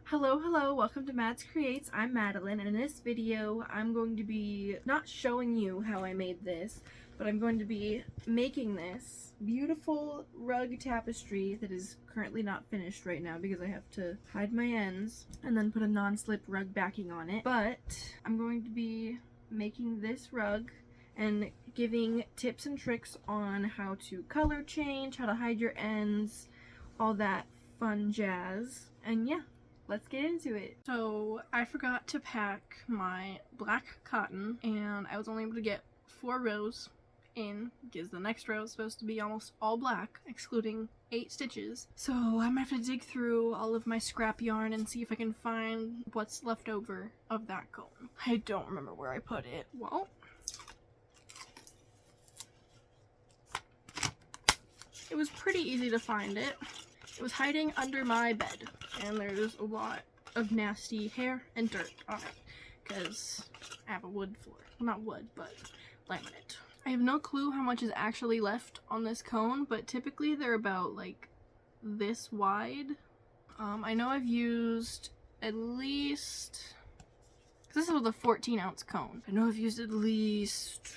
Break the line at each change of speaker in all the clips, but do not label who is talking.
Hello, welcome to Mads Creates. I'm Madeline, and in this video I'm going to be not showing you how I made this, but I'm going to be making this beautiful rug tapestry that is currently not finished right now because I have to hide my ends and then put a non-slip rug backing on it. But I'm going to be making this rug and giving tips and tricks on how to color change, how to hide your ends, all that fun jazz. And yeah, let's get into it. So I forgot to pack my black cotton and I was only able to get 4 rows in because the next row is supposed to be almost all black, excluding 8 stitches. So I'm gonna have to dig through all of my scrap yarn and see if I can find what's left over of that cone. I don't remember where I put it. Well, it was pretty easy to find it. It was hiding under my bed, and there's a lot of nasty hair and dirt on it because I have a wood floor. Well, not wood, but laminate. I have no clue how much is actually left on this cone, but typically they're about like this wide. I know I've used at least, because this was a 14-ounce cone. I know I've used at least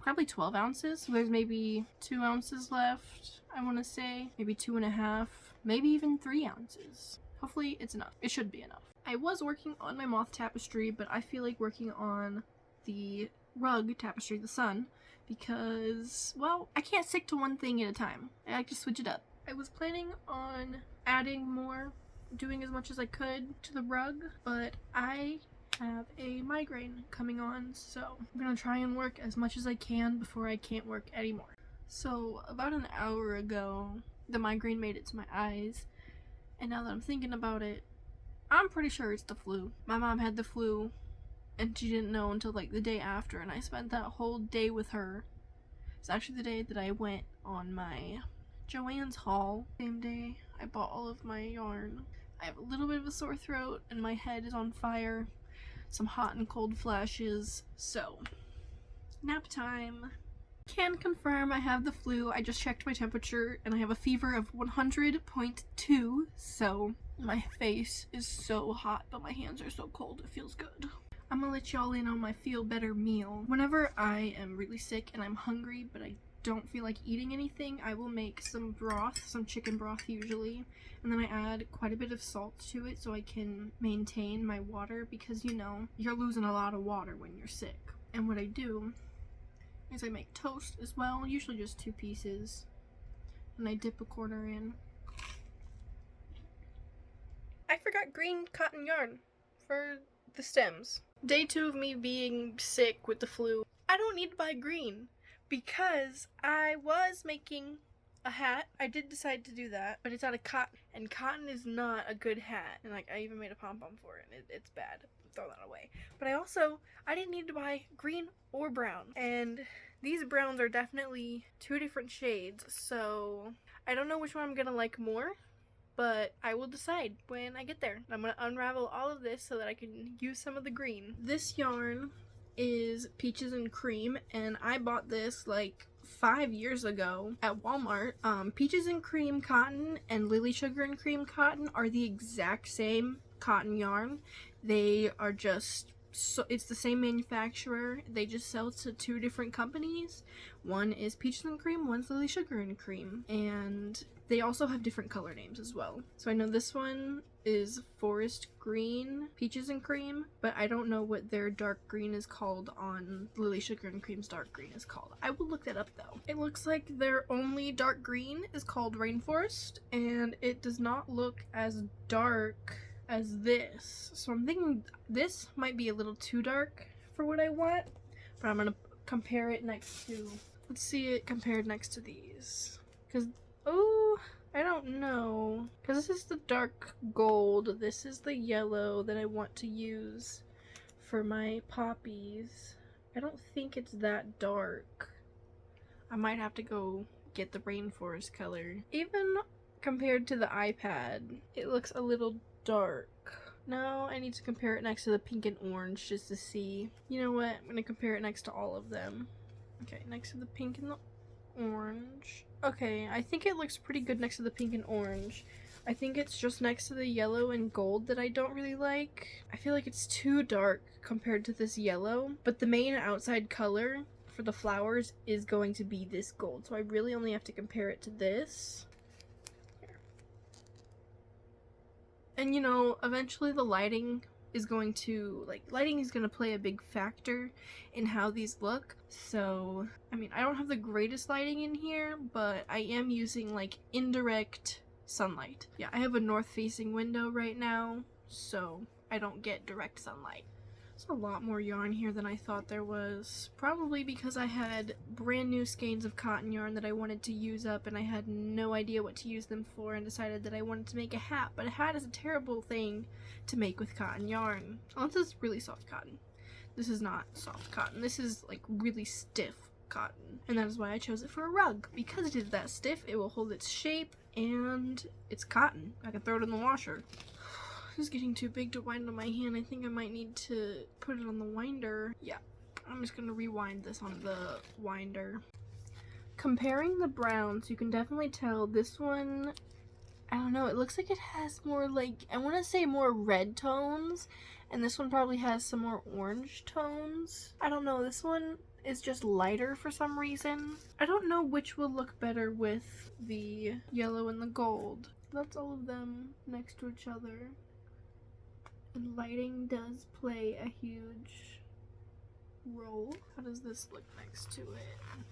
probably 12 ounces, so there's maybe 2 ounces left, I want to say. Maybe 2.5, maybe even 3 ounces. Hopefully it's enough. It should be enough. I was working on my moth tapestry, but I feel like working on the rug tapestry, the sun, because, well, I can't stick to one thing at a time. I like to switch it up. I was planning on adding more, doing as much as I could to the rug, but I have a migraine coming on, so I'm gonna try and work as much as I can before I can't work anymore. So about an hour ago, the migraine made it to my eyes, and now that I'm thinking about it, I'm pretty sure it's the flu. My mom had the flu, and she didn't know until like the day after, and I spent that whole day with her. It's actually the day that I went on my Joann's haul. Same day I bought all of my yarn. I have a little bit of a sore throat, and my head is on fire. Some hot and cold flashes, so nap time. Can confirm I have the flu. I just checked my temperature and I have a fever of 100.2, so my face is so hot but my hands are so cold it feels good. I'm gonna let y'all in on my feel better meal. Whenever I am really sick and I'm hungry but I don't feel like eating anything, I will make some broth, some chicken broth usually, and then I add quite a bit of salt to it so I can maintain my water, because you know, you're losing a lot of water when you're sick. And what I do is I make toast as well, usually just 2 pieces, and I dip a quarter in. I forgot green cotton yarn for the stems. Day 2 of me being sick with the flu. I don't need to buy green, because I was making a hat. I did decide to do that, but it's out of cotton, and cotton is not a good hat. And like, I even made a pom-pom for it, and it's bad. Throw that away. But I didn't need to buy green or brown, and these browns are definitely 2 different shades, so I don't know which one I'm gonna like more, but I will decide when I get there. I'm gonna unravel all of this so that I can use some of the green. This yarn is Peaches and Cream, and I bought this like 5 years ago at Walmart. Peaches and Cream cotton and Lily Sugar and Cream cotton are the exact same cotton yarn. They are just, so it's the same manufacturer. They just sell to 2 different companies. One is Peaches and Cream, one's Lily Sugar and Cream, and they also have different color names as well. So I know this one is Forest Green Peaches and Cream, but I don't know what their dark green is called on Lily Sugar and Cream's dark green is called. I will look that up though. It looks like their only dark green is called Rainforest, and it does not look as dark as this. So I'm thinking this might be a little too dark for what I want, but I'm gonna compare it next to, let's see it compared next to these. Cause, oh, I don't know. Cause this is the dark gold. This is the yellow that I want to use for my poppies. I don't think it's that dark. I might have to go get the rainforest color. Even compared to the iPad, it looks a little dark. No, I need to compare it next to the pink and orange just to see. You know what? I'm gonna compare it next to all of them. Okay, next to the pink and the orange. Okay, I think it looks pretty good next to the pink and orange. I think it's just next to the yellow and gold that I don't really like. I feel like it's too dark compared to this yellow, but the main outside color for the flowers is going to be this gold, so I really only have to compare it to this. Here. And you know, eventually the lighting is going to play a big factor in how these look. So, I mean, I don't have the greatest lighting in here, but I am using like indirect sunlight. Yeah, I have a north-facing window right now, so I don't get direct sunlight. There's a lot more yarn here than I thought there was. Probably because I had brand new skeins of cotton yarn that I wanted to use up and I had no idea what to use them for and decided that I wanted to make a hat. But a hat is a terrible thing to make with cotton yarn. Unless it's really soft cotton. This is not soft cotton. This is like really stiff cotton. And that is why I chose it for a rug. Because it is that stiff, it will hold its shape and it's cotton. I can throw it in the washer. This is getting too big to wind on my hand. I think I might need to put it on the winder. Yeah, I'm just gonna rewind this on the winder. Comparing the browns, you can definitely tell this one, I don't know, it looks like it has more like, I want to say more red tones, and this one probably has some more orange tones. I don't know, this one is just lighter for some reason. I don't know which will look better with the yellow and the gold. That's all of them next to each other. And lighting does play a huge role. How does this look next to it?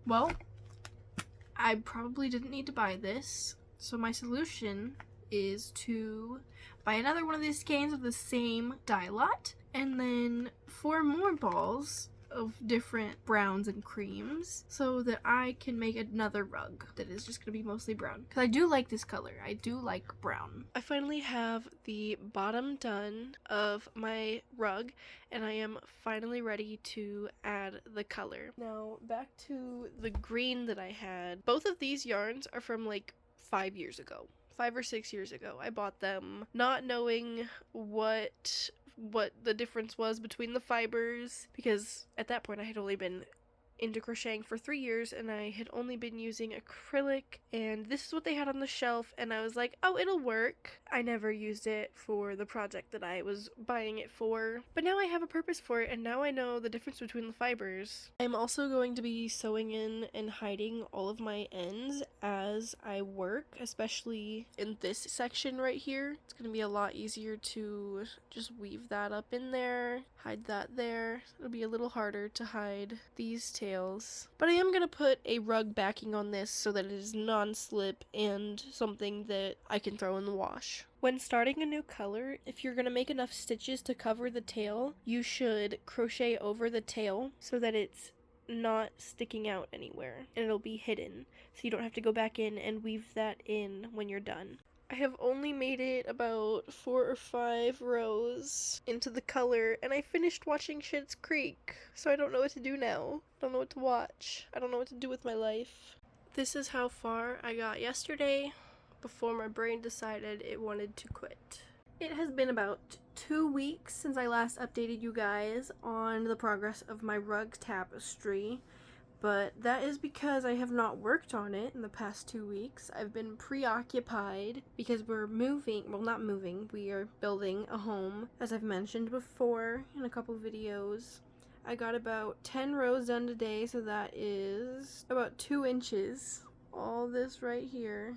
Well, I probably didn't need to buy this, so my solution is to buy another one of these skeins of the same dye lot, and then 4 more balls of different browns and creams so that I can make another rug that is just gonna be mostly brown, because I do like this color. I do like brown. I finally have the bottom done of my rug and I am finally ready to add the color. Now back to the green that I had. Both of these yarns are from like 5 years ago. 5 or 6 years ago. I bought them not knowing what the difference was between the fibers, because at that point I had only been into crocheting for 3 years and I had only been using acrylic, and this is what they had on the shelf and I was like, oh, it'll work. I never used it for the project that I was buying it for, but now I have a purpose for it and now I know the difference between the fibers. I'm also going to be sewing in and hiding all of my ends as I work, especially in this section right here. It's going to be a lot easier to just weave that up in there, hide that there. It'll be a little harder to hide these tails. But I am going to put a rug backing on this so that it is non-slip and something that I can throw in the wash. When starting a new color, if you're going to make enough stitches to cover the tail, you should crochet over the tail so that it's not sticking out anywhere and it'll be hidden, so you don't have to go back in and weave that in when you're done. I have only made it about 4 or 5 rows into the color and I finished watching Schitt's Creek, so I don't know what to do now. I don't know what to watch. I don't know what to do with my life. This is how far I got yesterday before my brain decided it wanted to quit. It has been about 2 weeks since I last updated you guys on the progress of my rug tapestry, but that is because I have not worked on it in the past 2 weeks. I've been preoccupied because we're moving, well, not moving, we are building a home, as I've mentioned before in a couple videos. I got about 10 rows done today, so that is about 2 inches. All this right here.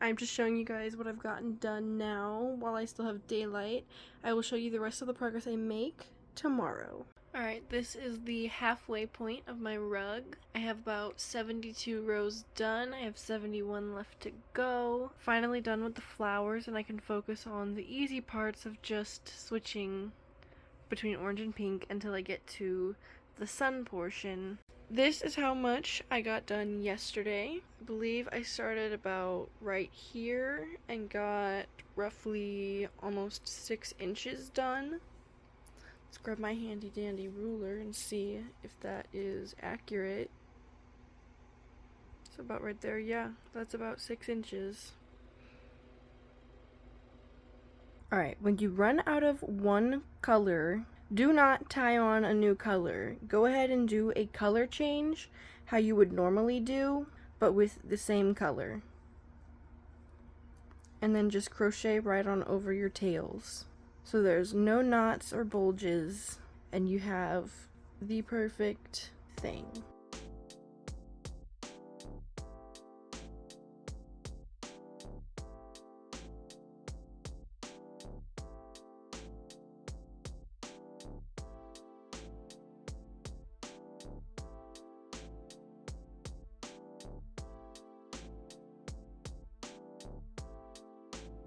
I'm just showing you guys what I've gotten done now while I still have daylight. I will show you the rest of the progress I make tomorrow. Alright, this is the halfway point of my rug. I have about 72 rows done. I have 71 left to go. Finally done with the flowers, and I can focus on the easy parts of just switching between orange and pink until I get to the sun portion. This is how much I got done yesterday. I believe I started about right here and got roughly almost 6 inches done. Let's grab my handy dandy ruler and see if that is accurate. It's about right there. Yeah, that's about 6 inches. Alright, when you run out of one color, do not tie on a new color. Go ahead and do a color change how you would normally do, but with the same color. And then just crochet right on over your tails. So there's no knots or bulges, and you have the perfect thing.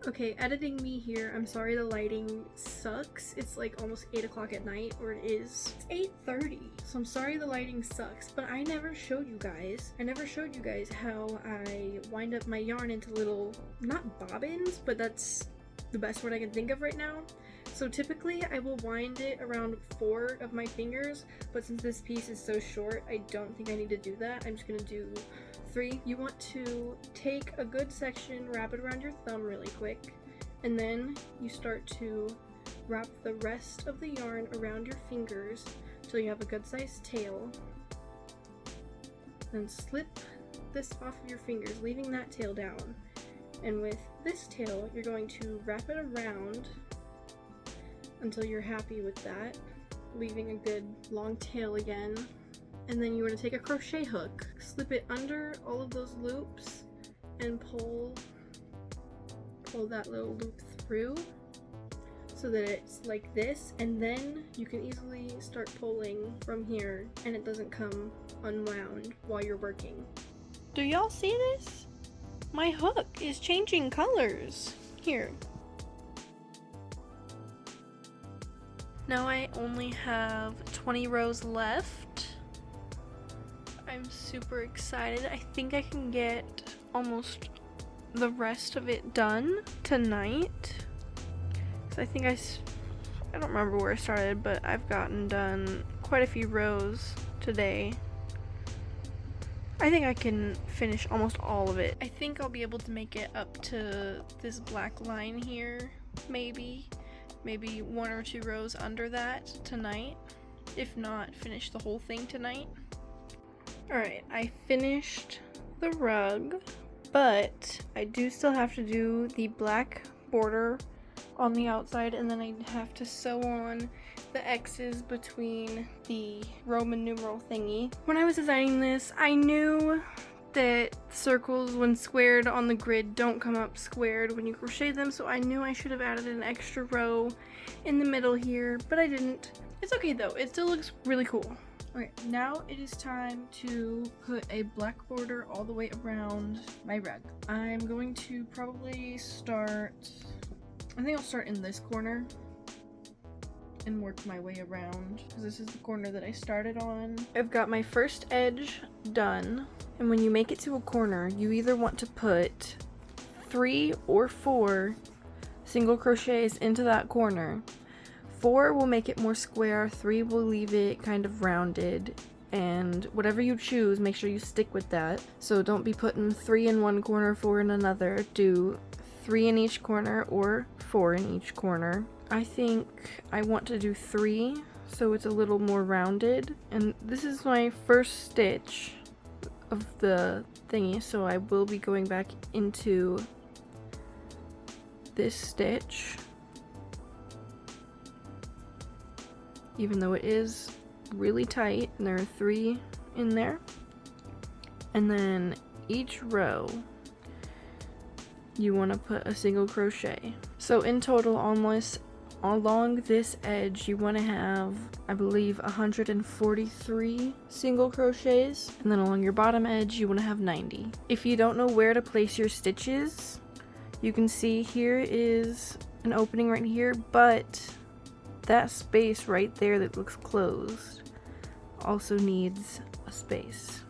Okay, editing me here. I'm sorry the lighting sucks. It's like almost 8 o'clock at night, or it is. It's 8:30. So I'm sorry the lighting sucks, but I never showed you guys. How I wind up my yarn into little, not bobbins, but that's the best word I can think of right now. So typically I will wind it around 4 of my fingers, but since this piece is so short, I don't think I need to do that. I'm just gonna do 3. You want to take a good section, wrap it around your thumb really quick, and then you start to wrap the rest of the yarn around your fingers till you have a good sized tail. Then slip this off of your fingers, leaving that tail down. And with this tail, you're going to wrap it around until you're happy with that, leaving a good long tail again. And then you want to take a crochet hook, slip it under all of those loops, and pull that little loop through so that it's like this, and then you can easily start pulling from here and it doesn't come unwound while you're working. Do y'all see this? My hook is changing colors. Here. Now I only have 20 rows left. I'm super excited. I think I can get almost the rest of it done tonight. So I think I don't remember where I started, but I've gotten done quite a few rows today. I think I can finish almost all of it. I think I'll be able to make it up to this black line here, maybe 1 or 2 rows under that tonight. If not, finish the whole thing tonight. Alright, I finished the rug, but I do still have to do the black border on the outside, and then I have to sew on the X's between the Roman numeral thingy. When I was designing this, I knew that circles when squared on the grid don't come up squared when you crochet them, so I knew I should have added an extra row in the middle here, but I didn't. It's okay though, it still looks really cool. Okay, now it is time to put a black border all the way around my rug. I'm going to probably start, I think I'll start in this corner and work my way around, because this is the corner that I started on. I've got my first edge done, and when you make it to a corner, you either want to put 3 or 4 single crochets into that corner. 4 will make it more square, 3 will leave it kind of rounded, and whatever you choose, make sure you stick with that. So don't be putting 3 in one corner, 4 in another. Do 3 in each corner or 4 in each corner. I think I want to do 3 so it's a little more rounded, and this is my first stitch of the thingy, so I will be going back into this stitch, even though it is really tight, and there are 3 in there. And then each row you want to put a single crochet. So in total, along this edge you want to have, I believe, 143 single crochets, and then along your bottom edge you want to have 90. If you don't know where to place your stitches, you can see here is an opening right here, but that space right there that looks closed also needs a space.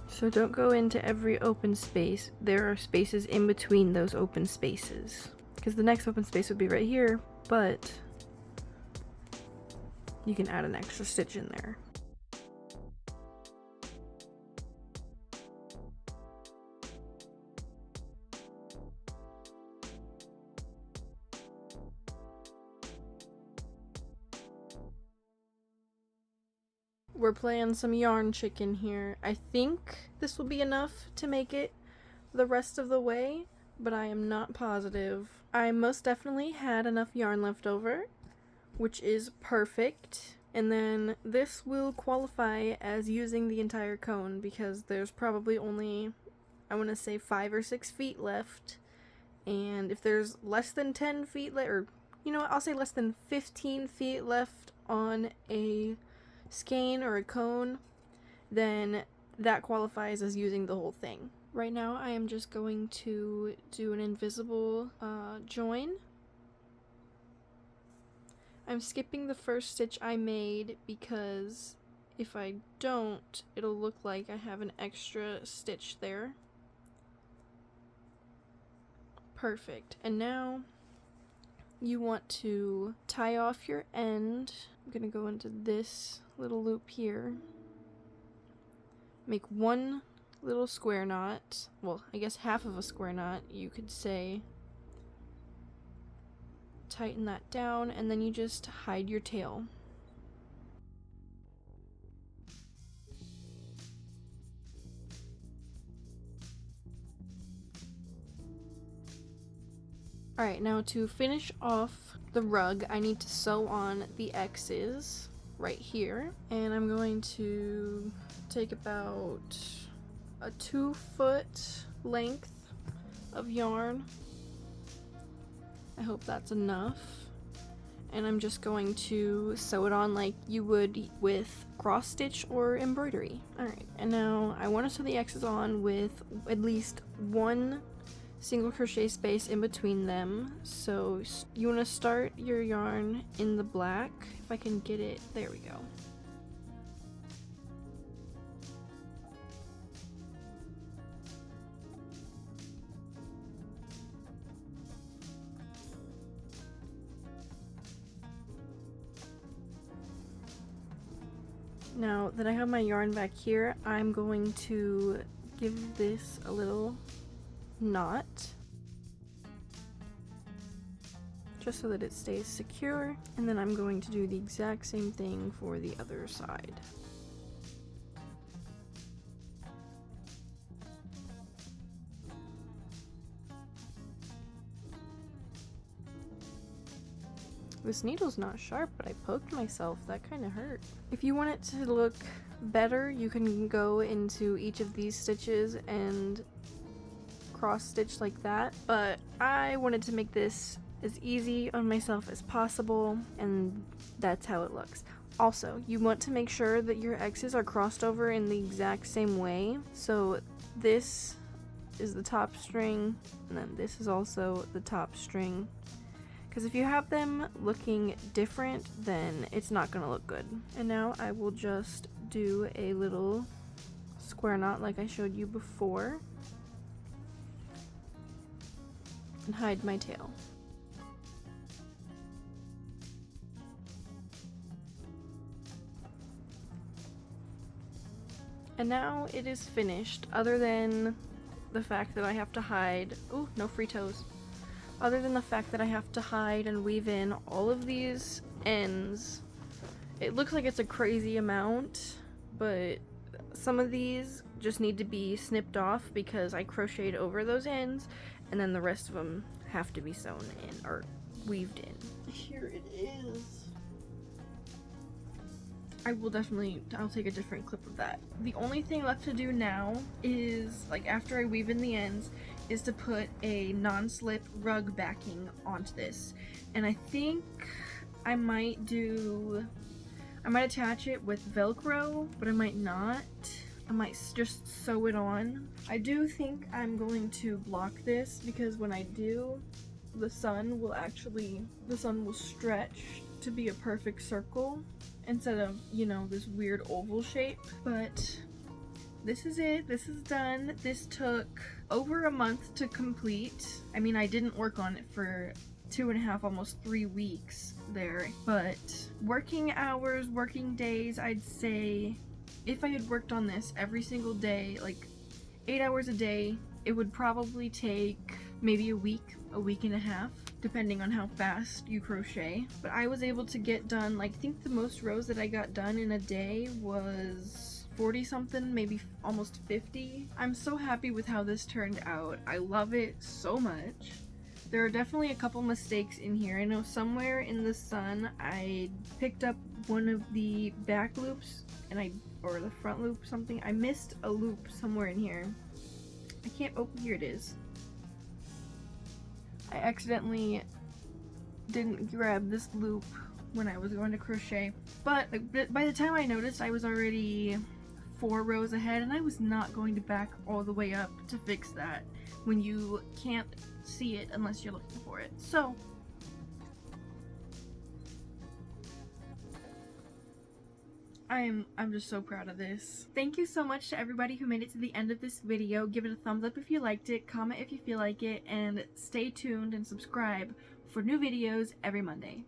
So don't go into every open space. There are spaces in between those open spaces, because the next open space would be right here, but you can add an extra stitch in there. we're playing some yarn chicken here. I think this will be enough to make it the rest of the way, but I am not positive. I most definitely had enough yarn left over, which is perfect. And then this will qualify as using the entire cone because there's probably only, I want to say 5 or 6 feet left. And if there's less than 10 feet left, or you know what, I'll say less than 15 feet left on a skein or a cone, then that qualifies as using the whole thing. Right now I am just going to do an invisible join. I'm skipping the first stitch I made because if I don't, it'll look like I have an extra stitch there. Perfect. And now you want to tie off your end. I'm gonna go into this little loop here. Make one little square knot. Well, I guess half of a square knot, you could say. Tighten that down, and then you just hide your tail. Alright, now to finish off the rug, I need to sew on the X's right here. And I'm going to take about a 2-foot length of yarn. I hope that's enough. And I'm just going to sew it on like you would with cross stitch or embroidery. Alright, and now I want to sew the X's on with at least one single crochet space in between them. So you want to start your yarn in the black. If I can get it, there we go. Now that I have my yarn back here, I'm going to give this a little knot just so that it stays secure, and then I'm going to do the exact same thing for the other side. This needle's not sharp, but I poked myself. That kind of hurt. If you want it to look better, you can go into each of these stitches and cross stitch like that, but I wanted to make this as easy on myself as possible, and that's how it looks. Also, you want to make sure that your X's are crossed over in the exact same way. So this is the top string, and then this is also the top string. Because if you have them looking different, then it's not going to look good. And now I will just do a little square knot like I showed you before. And hide my tail. And now it is finished, other than the fact that I have to hide... Ooh, no free toes. Other than the fact that I have to hide and weave in all of these ends. It looks like it's a crazy amount, but some of these just need to be snipped off because I crocheted over those ends, and then the rest of them have to be sewn in or weaved in. Here it is. I'll take a different clip of that. The only thing left to do now is, like, after I weave in the ends, is to put a non-slip rug backing onto this. And I think I might attach it with Velcro, but I might not. I might just sew it on. I do think I'm going to block this because when I do, the sun will stretch to be a perfect circle instead of, you know, this weird oval shape. But this is it. This is done. This took over a month to complete. I mean, I didn't work on it for 2.5, almost 3 weeks there, but working hours, working days, I'd say if I had worked on this every single day, like 8 hours a day, it would probably take maybe a week and a half. depending on how fast you crochet. But I was able to get done, like, I think the most rows that I got done in a day was 40 something, maybe almost 50. I'm so happy with how this turned out. I love it so much. There are definitely a couple mistakes in here. I know somewhere in the sun I picked up one of the back loops or the front loop, something. I missed a loop somewhere in here. I can't open, here it is. I accidentally didn't grab this loop when I was going to crochet, but by the time I noticed, I was already 4 rows ahead, and I was not going to back all the way up to fix that when you can't see it unless you're looking for it. So I'm just so proud of this. Thank you so much to everybody who made it to the end of this video. Give it a thumbs up if you liked it, comment if you feel like it, and stay tuned and subscribe for new videos every Monday.